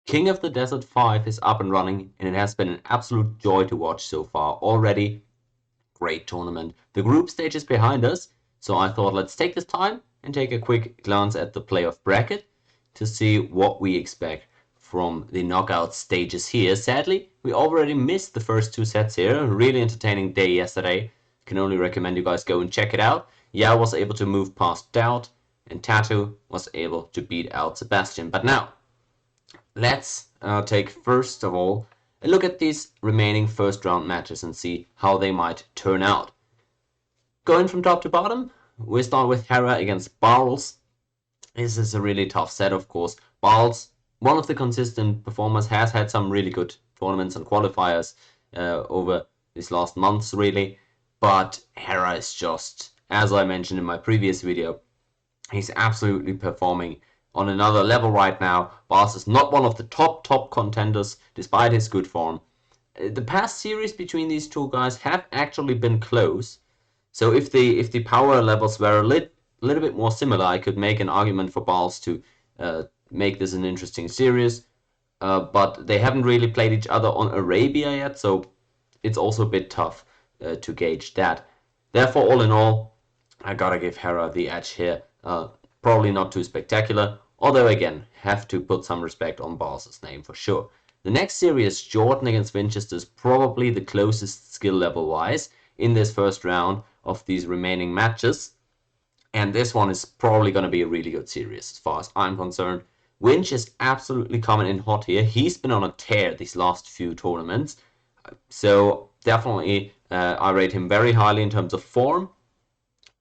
King of the Desert 5 is up and running, and it has been an absolute joy to watch so far. Already, great tournament. The group stage is behind us, so I thought let's take this time and take a quick glance at the playoff bracket to see what we expect from the knockout stages here. Sadly, we already missed the first two sets here. A really entertaining day yesterday. Can only recommend you guys go and check it out. Yao was able to move past Doubt, and Tattoo was able to beat out Sebastian. But now, let's take first of all a look at these remaining first round matches and see how they might turn out. Going from top to bottom, we start with Hera against Barles. This is a really tough set, of course. Barles, one of the consistent performers, has had some really good tournaments and qualifiers over these last months, really. But Hera is just, as I mentioned in my previous video, he's absolutely performing on another level right now. Barles is not one of the top contenders, despite his good form. The past series between these two guys have actually been close. So if the power levels were a little bit more similar, I could make an argument for Barles to make this an interesting series. But they haven't really played each other on Arabia yet, so it's also a bit tough to gauge that. Therefore, all in all, I gotta give Hera the edge here. Probably not too spectacular, although again, have to put some respect on Barles' name for sure. The next series, Jordan against Winchester, is probably the closest skill level wise in this first round of these remaining matches. And this one is probably going to be a really good series as far as I'm concerned. Winch is absolutely coming in hot here. He's been on a tear these last few tournaments. So definitely I rate him very highly in terms of form.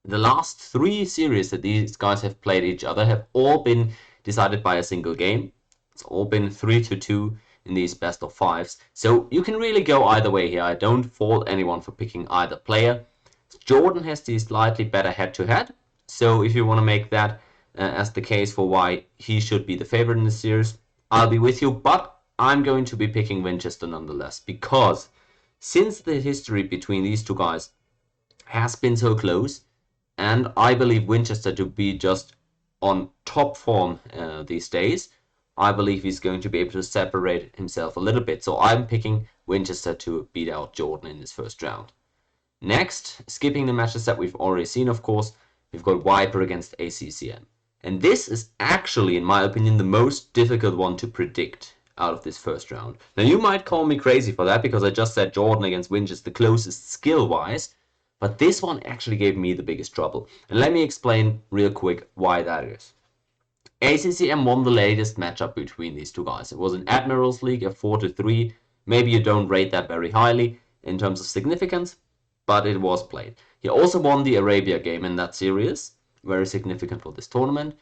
The last three series that these guys have played each other have all been decided by a single game. It's all been 3-2 in these best of fives. So you can really go either way here. I don't fault anyone for picking either player. Jordan has the slightly better head-to-head. So if you want to make that as the case for why he should be the favorite in the series, I'll be with you. But I'm going to be picking Winchester nonetheless, because since the history between these two guys has been so close, and I believe Winchester to be just on top form these days, I believe he's going to be able to separate himself a little bit. So I'm picking Winchester to beat out Jordan in this first round. Next, skipping the matches that we've already seen, of course, we've got Viper against ACCM. And this is actually, in my opinion, the most difficult one to predict out of this first round. Now, you might call me crazy for that, because I just said Jordan against Winchester the closest skill-wise. But this one actually gave me the biggest trouble. And let me explain real quick why that is. ACCM won the latest matchup between these two guys. It was an Admirals League, a 4-3. Maybe you don't rate that very highly in terms of significance, but it was played. He also won the Arabia game in that series, very significant for this tournament.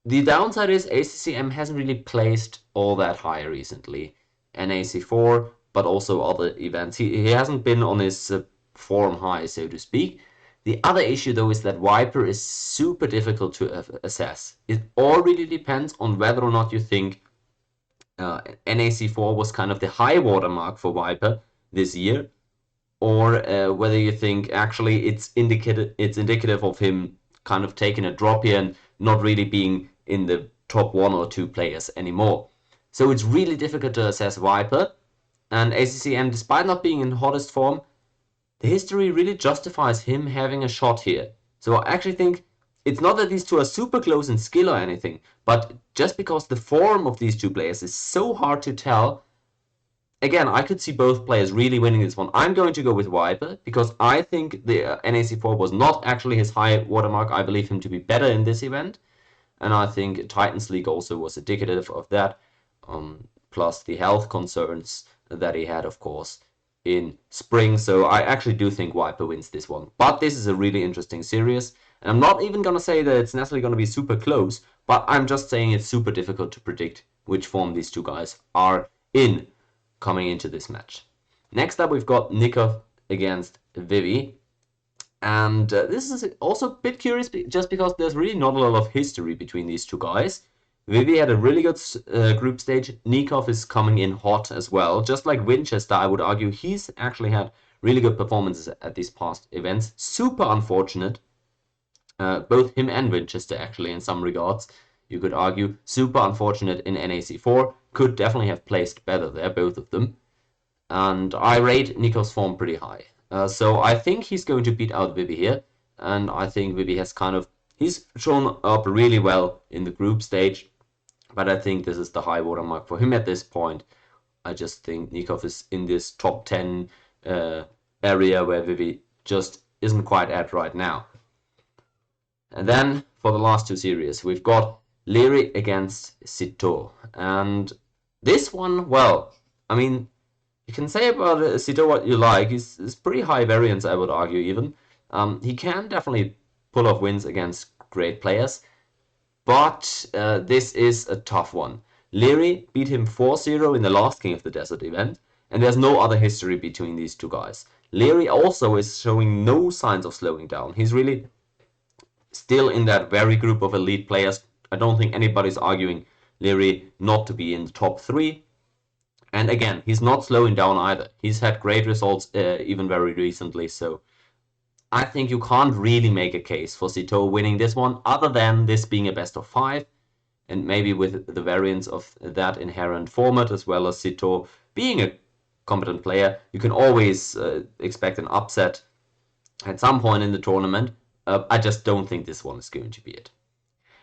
The downside is ACCM hasn't really placed all that high recently. NAC4, but also other events. He hasn't been on his form high, so to speak. The other issue, though, is that Viper is super difficult to assess. It all really depends on whether or not you think NAC4 was kind of the high watermark for Viper this year, or whether you think actually it's indicative of him kind of taking a drop here and not really being in the top 1 or 2 players anymore. So it's really difficult to assess Viper, and ACCM, despite not being in hottest form, the history really justifies him having a shot here. So I actually think it's not that these two are super close in skill or anything, but just because the form of these two players is so hard to tell. Again, I could see both players really winning this one. I'm going to go with Viper, because I think the NAC4 was not actually his high watermark. I believe him to be better in this event. And I think Titans League also was indicative of that. Plus the health concerns that he had, of course, in spring. So I actually do think Viper wins this one. But this is a really interesting series. And I'm not even going to say that it's necessarily going to be super close, but I'm just saying it's super difficult to predict which form these two guys are in coming into this match. Next up, we've got Nikov against Vivi. And this is also a bit curious, just because there's really not a lot of history between these two guys. Vivi had a really good group stage. Nikov is coming in hot as well. Just like Winchester, I would argue he's actually had really good performances at these past events. Super unfortunate. Both him and Winchester, actually, in some regards, you could argue. Super unfortunate in NAC4. could definitely have placed better there, both of them. And I rate Nico's form pretty high. So I think he's going to beat out Vivi here. And I think Vivi has he's shown up really well in the group stage. But I think this is the high watermark for him at this point. I just think Nikov is in this top 10 area where Vivi just isn't quite at right now. And then for the last two series, we've got Leary against Sito. And this one, well, I mean, you can say about Sito what you like. He's pretty high variance, I would argue, even. He can definitely pull off wins against great players, but this is a tough one. Leary beat him 4-0 in the last King of the Desert event, and there's no other history between these two guys. Leary also is showing no signs of slowing down. He's really still in that very group of elite players. I don't think anybody's arguing Leary not to be in the top 3. And again, he's not slowing down either. He's had great results even very recently, so I think you can't really make a case for Sito winning this one, other than this being a best of 5, and maybe with the variance of that inherent format, as well as Sito being a competent player, you can always expect an upset at some point in the tournament. I just don't think this one is going to be it.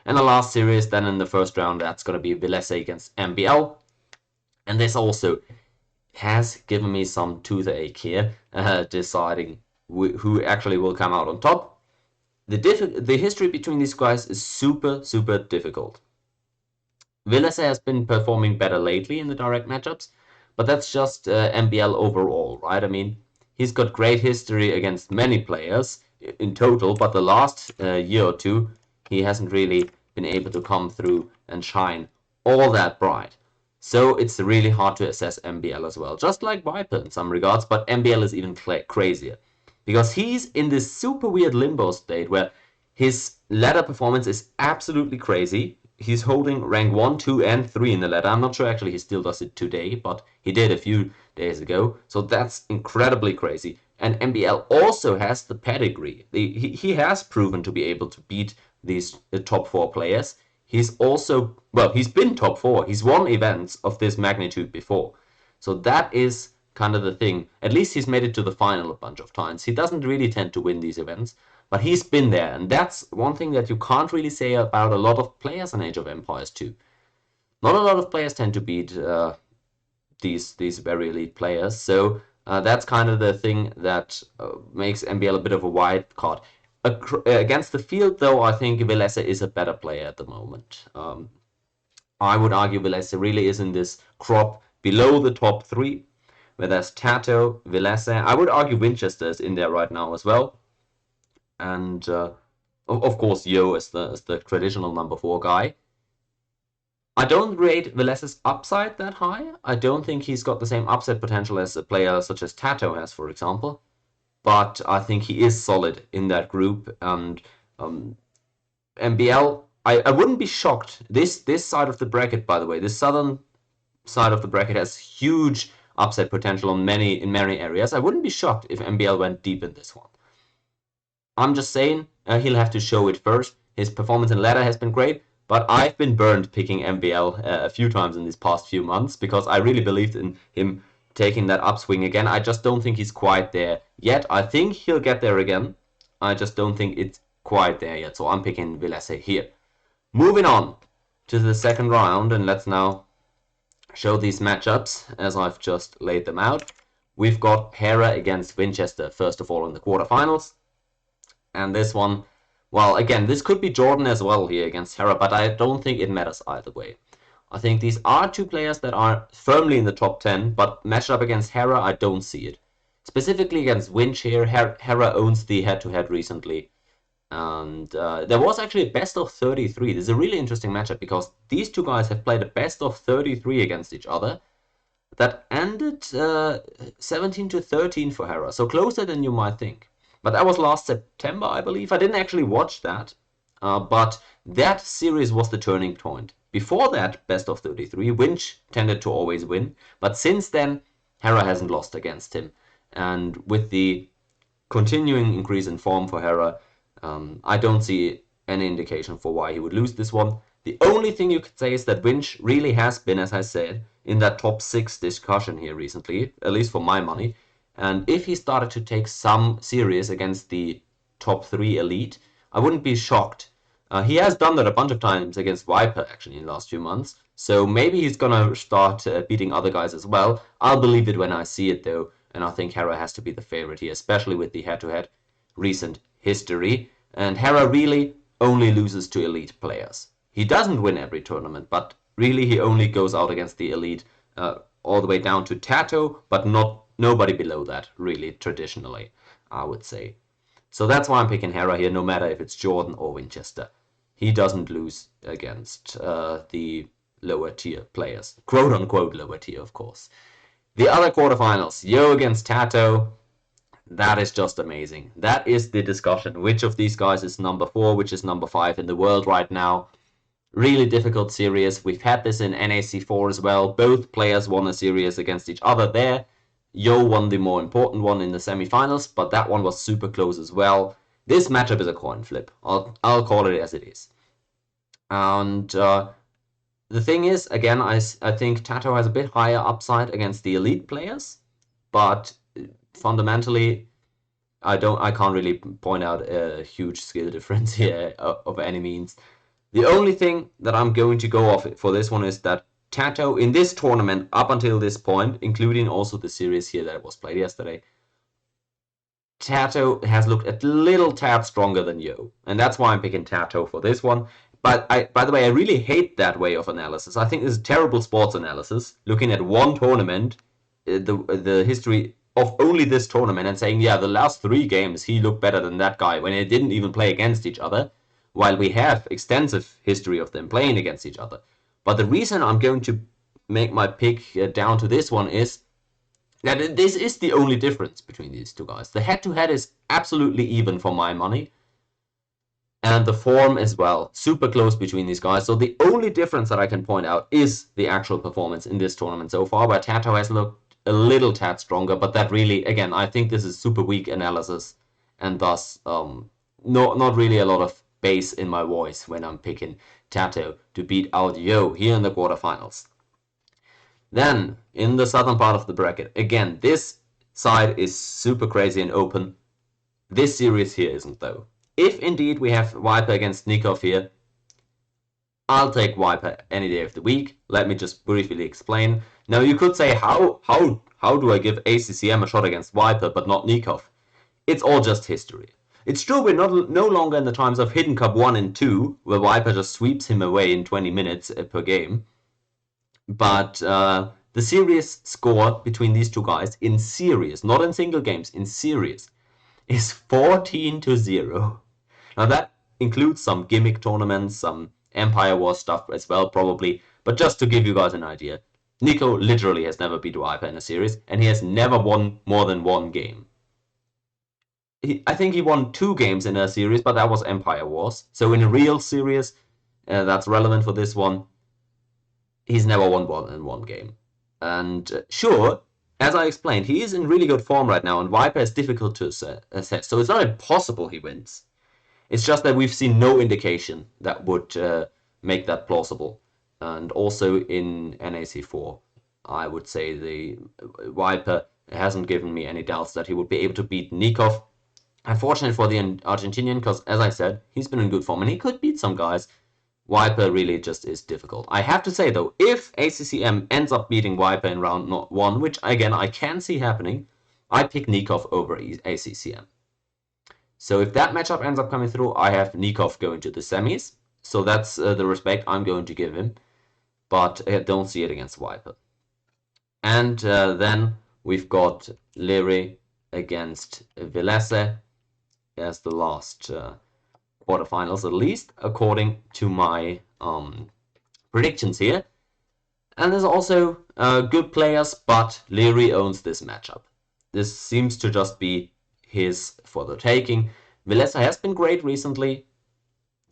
And the last series then in the first round, that's going to be Vilese against MBL. And this also has given me some toothache here, deciding who actually will come out on top. The history between these guys is super, super difficult. Vilese has been performing better lately in the direct matchups, but that's just MBL overall, right? I mean, he's got great history against many players in total, but the last year or two, he hasn't really been able to come through and shine all that bright. So it's really hard to assess MBL as well, just like Viper in some regards, but MBL is even crazier. Because he's in this super weird limbo state where his ladder performance is absolutely crazy. He's holding rank 1, 2, and 3 in the ladder. I'm not sure actually he still does it today, but he did a few days ago. So that's incredibly crazy. And MBL also has the pedigree. He has proven to be able to beat these top 4 players. He's also, well, he's been top 4. He's won events of this magnitude before. So that is kind of the thing. At least he's made it to the final a bunch of times. He doesn't really tend to win these events, but he's been there, and that's one thing that you can't really say about a lot of players in Age of Empires 2. Not a lot of players tend to beat these very elite players, so that's kind of the thing that makes MBL a bit of a wild card. Against the field, though, I think Vilese is a better player at the moment. I would argue Vilese really is in this crop below the top 3, where there's Tato, Vilese. I would argue Winchester is in there right now as well. And of course, Yo is the traditional number 4 guy. I don't rate Vilese's upside that high. I don't think he's got the same upside potential as a player such as Tato has, for example. But I think he is solid in that group. And MBL, I wouldn't be shocked. This side of the bracket, by the way, this southern side of the bracket has huge upside potential in many areas. I wouldn't be shocked if MBL went deep in this one. I'm just saying he'll have to show it first. His performance in ladder has been great, but I've been burned picking MBL a few times in these past few months because I really believed in him taking that upswing again. I just don't think he's quite there yet. I think he'll get there again. I just don't think it's quite there yet, so I'm picking Vilese here. Moving on to the second round, and let's now show these matchups as I've just laid them out. We've got Hera against Winchester, first of all, in the quarterfinals. And this one, well, again, this could be Jordan as well here against Hera, but I don't think it matters either way. I think these are two players that are firmly in the top 10, but matched up against Hera, I don't see it. Specifically against Winch here, Hera owns the head-to-head recently. And there was actually a best of 33. This is a really interesting matchup because these two guys have played a best of 33 against each other. That ended 17-13 for Hera, so closer than you might think. But that was last September, I believe. I didn't actually watch that, but that series was the turning point. Before that best of 33, Winch tended to always win, but since then, Hera hasn't lost against him. And with the continuing increase in form for Hera, I don't see any indication for why he would lose this one. The only thing you could say is that Winch really has been, as I said, in that top 6 discussion here recently, at least for my money. And if he started to take some series against the top 3 elite, I wouldn't be shocked. He has done that a bunch of times against Viper, actually, in the last few months. So maybe he's gonna start beating other guys as well. I'll believe it when I see it, though. And I think Hera has to be the favorite here, especially with the head-to-head recent history. And Hera really only loses to elite players. He doesn't win every tournament, but really he only goes out against the elite all the way down to Tato, but nobody below that, really, traditionally, I would say. So that's why I'm picking Hera here, no matter if it's Jordan or Winchester. He doesn't lose against the lower tier players. Quote unquote lower tier, of course. The other quarterfinals, Yo against Tato. That is just amazing. That is the discussion. Which of these guys is number 4, which is number 5 in the world right now? Really difficult series. We've had this in NAC4 as well. Both players won a series against each other there. Yo won the more important one in the semifinals, but that one was super close as well. This matchup is a coin flip. I'll call it as it is. And the thing is, again, I think Tato has a bit higher upside against the elite players, but fundamentally, I can't really point out a huge skill difference here of any means. The only thing that I'm going to go off for this one is that Tato in this tournament up until this point, including also the series here that was played yesterday, Tato has looked a little tad stronger than Yo, and that's why I'm picking Tato for this one. But by the way, I really hate that way of analysis. I think this is terrible sports analysis, looking at one tournament, the history of only this tournament, and saying, yeah, the last 3 games he looked better than that guy when they didn't even play against each other, while we have extensive history of them playing against each other. But the reason I'm going to make my pick down to this one is that this is the only difference between these two guys. The head-to-head is absolutely even for my money. And the form as well, super close between these guys. So the only difference that I can point out is the actual performance in this tournament so far, where Tato has looked a little tad stronger, but that really, again, I think this is super weak analysis, and thus not really a lot of bass in my voice when I'm picking Tato to beat out Yo here in the quarterfinals. Then, in the southern part of the bracket, again, this side is super crazy and open. This series here isn't, though. If indeed we have Viper against Nikov here, I'll take Viper any day of the week. Let me just briefly explain. Now you could say, how do I give ACCM a shot against Viper but not Nikov? It's all just history. It's true we're no longer in the times of Hidden Cup 1 and 2, where Viper just sweeps him away in 20 minutes per game. But the series score between these two guys in series, not in single games, in series, is 14-0. Now that includes some gimmick tournaments, some Empire War stuff as well, probably. But just to give you guys an idea, Nico literally has never beat Viper in a series, and he has never won more than 1 game. I think he won 2 games in a series, but that was Empire Wars. So in a real series, that's relevant for this one, he's never won more than 1 game. And sure, as I explained, he is in really good form right now, and Viper is difficult to assess. So it's not impossible he wins. It's just that we've seen no indication that would make that plausible. And also in NAC4, I would say the Viper hasn't given me any doubts that he would be able to beat Nikov. Unfortunate for the Argentinian, because as I said, he's been in good form and he could beat some guys. Viper really just is difficult. I have to say though, if ACCM ends up beating Viper in round 1, which again I can see happening, I pick Nikov over ACCM. So if that matchup ends up coming through, I have Nikov going to the semis. So that's the respect I'm going to give him. But I don't see it against Viper. And then we've got Leary against Vilese as the last quarterfinals, at least according to my predictions here. And there's also good players, but Leary owns this matchup. This seems to just be his for the taking. Vilese has been great recently,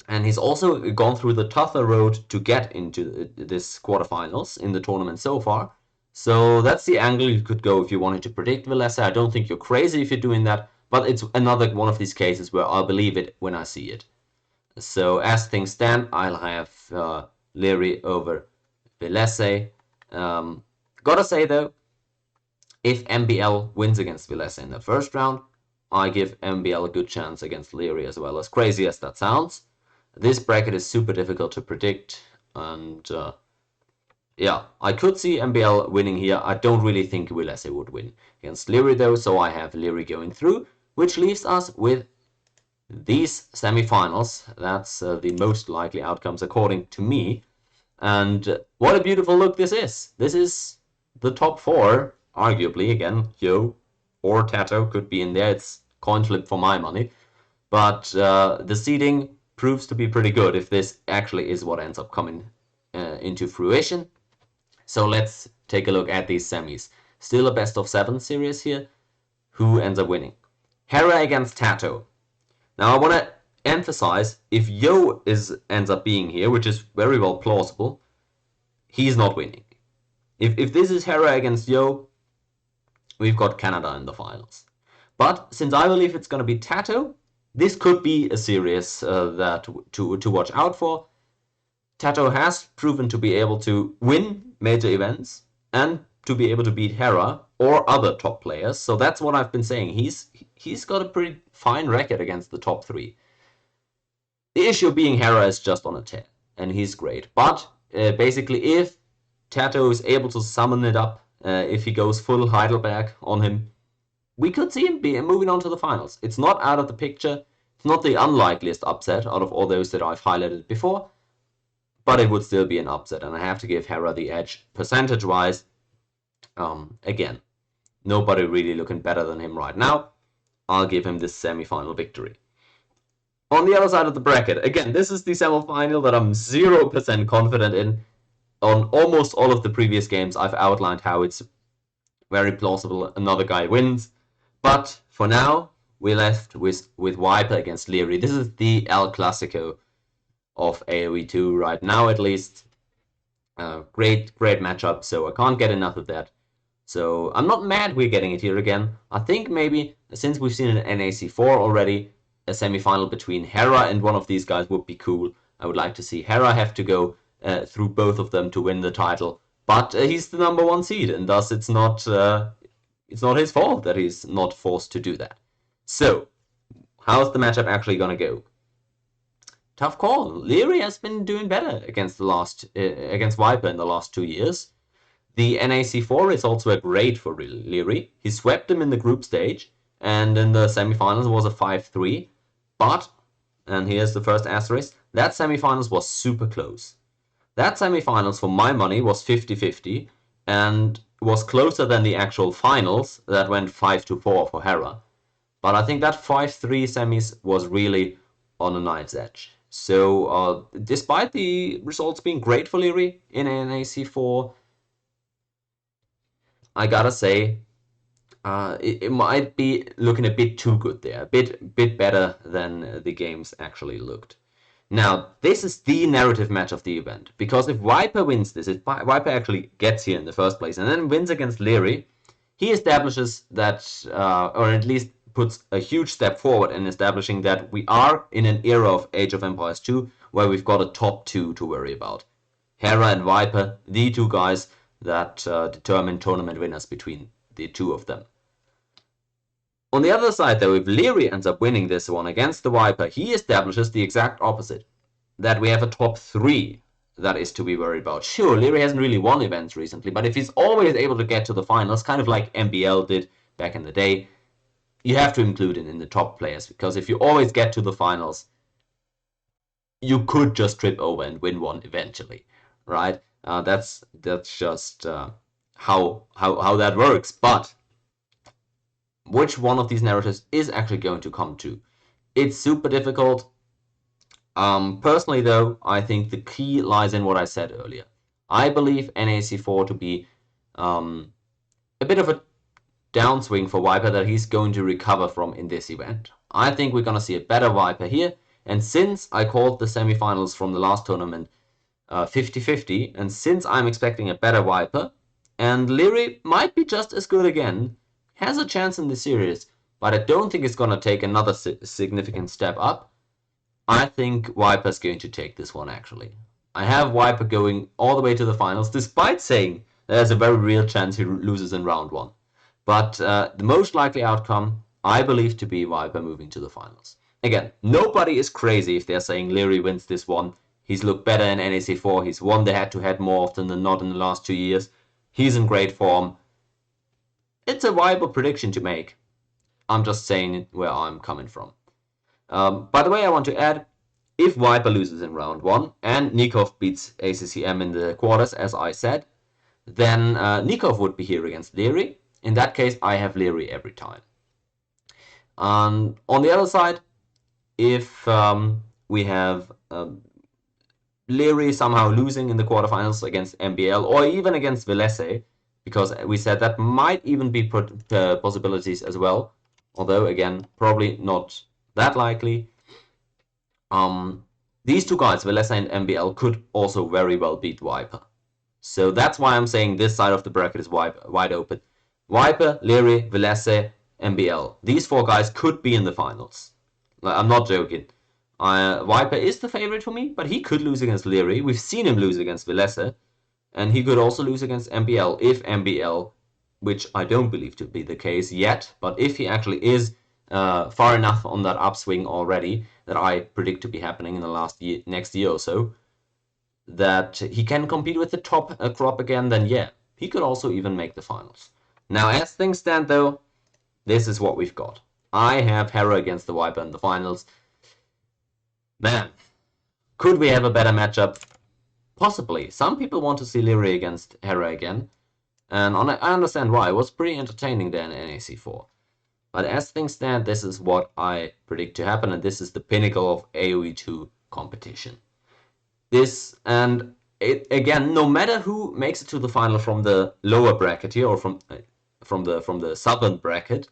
and he's also gone through the tougher road to get into this quarterfinals in the tournament so far. So that's the angle you could go if you wanted to predict Vilese. I don't think you're crazy if you're doing that, but it's another one of these cases where I'll believe it when I see it. So as things stand, I'll have Leary over Vilese. Gotta say though, if MBL wins against Vilese in the first round, I give MBL a good chance against Leary as well, as crazy as that sounds. This bracket is super difficult to predict, and yeah, I could see MBL winning here. I don't really think Vilese would win against Leary though, so I have Leary going through, which leaves us with these semifinals. That's the most likely outcomes according to me. And what a beautiful look this is. This is the top four, arguably. Again, Yo or Tato could be in there. It's coin flip for my money. But the seeding proves to be pretty good if this actually is what ends up coming into fruition. So let's take a look at these semis. Still a best of 7 series here. Who ends up winning? Hera against Tato. Now I want to emphasize, if Yo ends up being here, which is very well plausible, he's not winning. If this is Hera against Yo, we've got Canada in the finals. But since I believe it's going to be Tato, this could be a series that to watch out for. Tato has proven to be able to win major events and to be able to beat Hera or other top players. So that's what I've been saying. He's got a pretty fine record against the top 3. The issue being Hera is just on a tear, and he's great. But basically, if Tato is able to summon it up, if he goes full Heidelberg on him, we could see him moving on to the finals. It's not out of the picture. It's not the unlikeliest upset out of all those that I've highlighted before, but it would still be an upset, and I have to give Hera the edge percentage-wise. Again, nobody really looking better than him right now. I'll give him this semi-final victory. On the other side of the bracket, again, this is the semi-final that I'm 0% confident in. On almost all of the previous games, I've outlined how it's very plausible another guy wins. But for now, we're left with Viper against Leary. This is the El Clasico of AOE2 right now, at least. Great matchup, so I can't get enough of that. So I'm not mad we're getting it here again. I think maybe, since we've seen an NAC4 already, a semi-final between Hera and one of these guys would be cool. I would like to see Hera have to go through both of them to win the title. But he's the number 1 seed, and thus it's not his fault that he's not forced to do that. So, how's the matchup actually gonna go? Tough call. Leary has been doing better against Viper in the last 2 years. The NAC4 results were great for Leary. He swept him in the group stage, and in the semifinals it was a 5-3. But, and here's the first asterisk, that semifinals was super close. That semifinals, for my money, was 50-50, and was closer than the actual finals that went 5-4 for Hera. But I think that 5-3 semis was really on a knife's edge. So, despite the results being great for Leary in NAC4, I gotta say, it might be looking a bit too good there, a bit better than the games actually looked. Now, this is the narrative match of the event, because if Viper wins this, if Viper actually gets here in the first place and then wins against Leary, he establishes that, or at least puts a huge step forward in establishing that we are in an era of Age of Empires 2 where we've got a top 2 to worry about. Hera and Viper, the 2 guys that determine tournament winners between the 2 of them. On the other side, though, if Leary ends up winning this one against the Viper, he establishes the exact opposite. That we have a top 3 that is to be worried about. Sure, Leary hasn't really won events recently, but if he's always able to get to the finals, kind of like MBL did back in the day, you have to include it in the top players, because if you always get to the finals, you could just trip over and win one eventually, right? That's just how that works. But which one of these narratives is actually going to come true? It's super difficult. Personally, though, I think the key lies in what I said earlier. I believe NAC4 to be a bit of a downswing for Viper that he's going to recover from in this event. I think we're going to see a better Viper here. And since I called the semifinals from the last tournament 50-50, and since I'm expecting a better Viper, and Leary might be just as good again, has a chance in the series, but I don't think it's going to take another significant step up. I think Viper's going to take this one, actually. I have Viper going all the way to the finals, despite saying there's a very real chance he loses in round 1. But the most likely outcome, I believe to be Viper moving to the finals. Again, nobody is crazy if they're saying Leary wins this one. He's looked better in NAC4. He's won the head-to-head more often than not in the last 2 years. He's in great form. It's a viable prediction to make. I'm just saying where I'm coming from. By the way, I want to add, if Viper loses in round 1 and Nikov beats ACCM in the quarters, as I said, then Nikov would be here against Leary. In that case, I have Leary every time. On the other side, if we have Leary somehow losing in the quarterfinals against MBL or even against Velese, because we said that might even be possibilities as well, although again, probably not that likely. These two guys, Velese and MBL, could also very well beat Viper. So that's why I'm saying this side of the bracket is wide open. Viper, Leary, Velese, MBL. These 4 guys could be in the finals. I'm not joking. Viper is the favorite for me, but he could lose against Leary. We've seen him lose against Velese. And he could also lose against MBL if MBL, which I don't believe to be the case yet, but if he actually is far enough on that upswing already that I predict to be happening in the next year or so, that he can compete with the top crop again, then yeah, he could also even make the finals. Now, as things stand though, this is what we've got. I have Hera against the Viper in the finals. Man, could we have a better matchup? Possibly. Some people want to see Leary against Hera again, and I understand why. It was pretty entertaining there in NAC4. But as things stand, this is what I predict to happen, and this is the pinnacle of AOE2 competition. This, and it, again, no matter who makes it to the final from the lower bracket here, or from the southern bracket,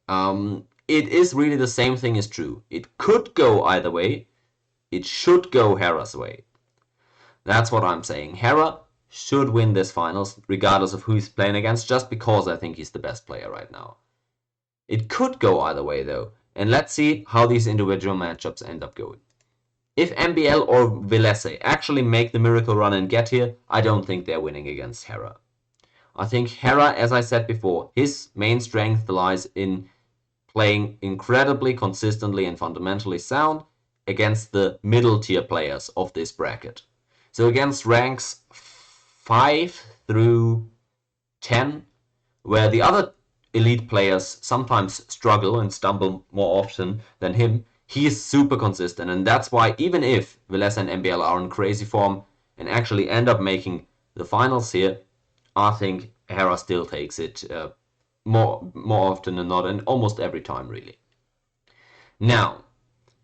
it is really the same thing is true. It could go either way. It should go Hera's way. That's what I'm saying. Hera should win this finals, regardless of who he's playing against, just because I think he's the best player right now. It could go either way, though, and let's see how these individual matchups end up going. If MBL or Velese actually make the miracle run and get here, I don't think they're winning against Hera. I think Hera, as I said before, his main strength lies in playing incredibly consistently and fundamentally sound against the middle tier players of this bracket. So against ranks 5 through 10, where the other elite players sometimes struggle and stumble more often than him, he is super consistent. And that's why even if Velese and MBL are in crazy form and actually end up making the finals here, I think Hera still takes it more often than not, and almost every time, really. Now,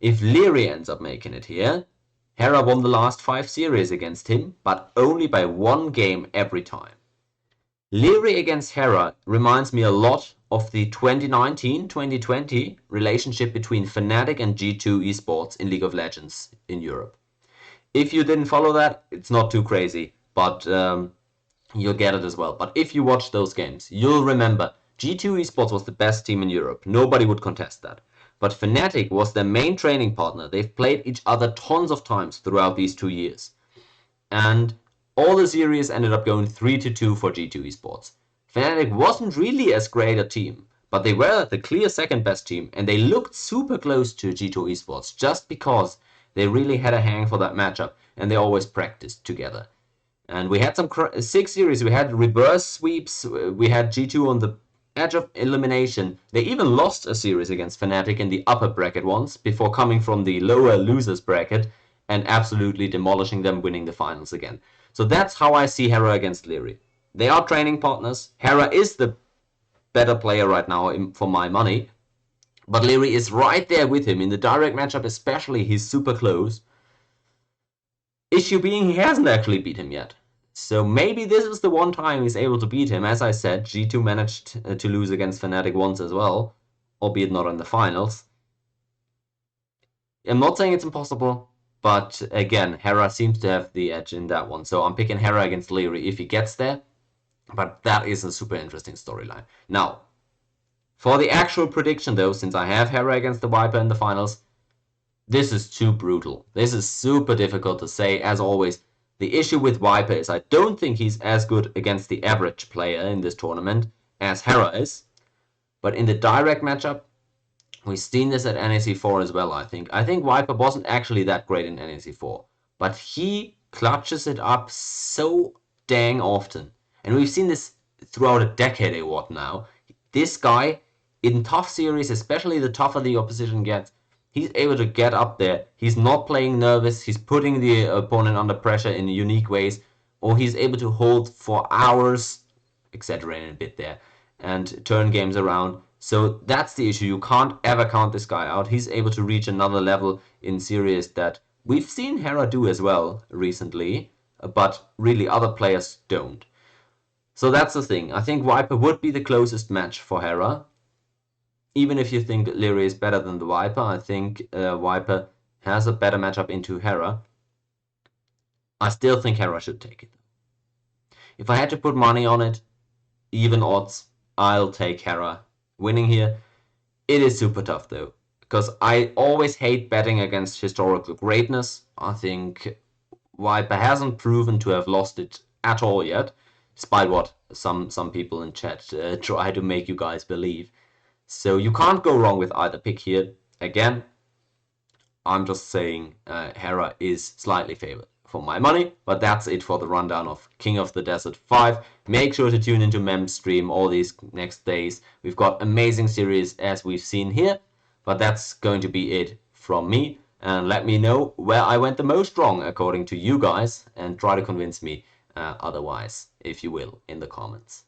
if Leary ends up making it here, Hera won the last 5 series against him, but only by 1 game every time. Leary against Hera reminds me a lot of the 2019-2020 relationship between Fnatic and G2 esports in League of Legends in Europe. If you didn't follow that, it's not too crazy, but you'll get it as well. But if you watch those games, you'll remember G2 esports was the best team in Europe. Nobody would contest that. But Fnatic was their main training partner. They've played each other tons of times throughout these 2 years. And all the series ended up going 3-2 for G2 esports. Fnatic wasn't really as great a team, but they were the clear second best team, and they looked super close to G2 esports just because they really had a hang for that matchup, and they always practiced together. And we had some 6 series, we had reverse sweeps, we had G2 on the edge of elimination. They even lost a series against Fnatic in the upper bracket once, before coming from the lower losers bracket and absolutely demolishing them, winning the finals again. So that's how I see Hera against Leary. They are training partners. Hera is the better player right now for my money, but Leary is right there with him in the direct matchup, especially. He's super close. Issue being, he hasn't actually beat him yet. So maybe this is the one time he's able to beat him. As I said, G2 managed to lose against Fnatic once as well, albeit not in the finals. I'm not saying it's impossible, but again, Hera seems to have the edge in that one. So I'm picking Hera against Leary if he gets there. But that is a super interesting storyline. Now, for the actual prediction though, since I have Hera against the Viper in the finals, This is too brutal. This is super difficult to say. As always, the issue with Viper is I don't think he's as good against the average player in this tournament as Hera is. But in the direct matchup, we've seen this at NAC4 as well, I think. I think Viper wasn't actually that great in NAC4, but he clutches it up so dang often. And we've seen this throughout a decade or what now. This guy, in tough series, especially the tougher the opposition gets, he's able to get up there. He's not playing nervous. He's putting the opponent under pressure in unique ways, or he's able to hold for hours, exaggerating a bit there, and turn games around. So that's the issue. You can't ever count this guy out. He's able to reach another level in series that we've seen Hera do as well recently, but really other players don't. So that's the thing. I think Viper would be the closest match for Hera. Even if you think Lyria is better than the Viper, I think Viper has a better matchup into Hera. I still think Hera should take it. If I had to put money on it, even odds, I'll take Hera winning here. It is super tough though, because I always hate betting against historical greatness. I think Viper hasn't proven to have lost it at all yet, despite what some people in chat try to make you guys believe. So you can't go wrong with either pick here. Again, I'm just saying Hera is slightly favored for my money, but that's it for the rundown of King of the Desert 5. Make sure to tune into Mem's stream all these next days. We've got amazing series as we've seen here, but that's going to be it from me. And let me know where I went the most wrong according to you guys, and try to convince me otherwise, if you will, in the comments.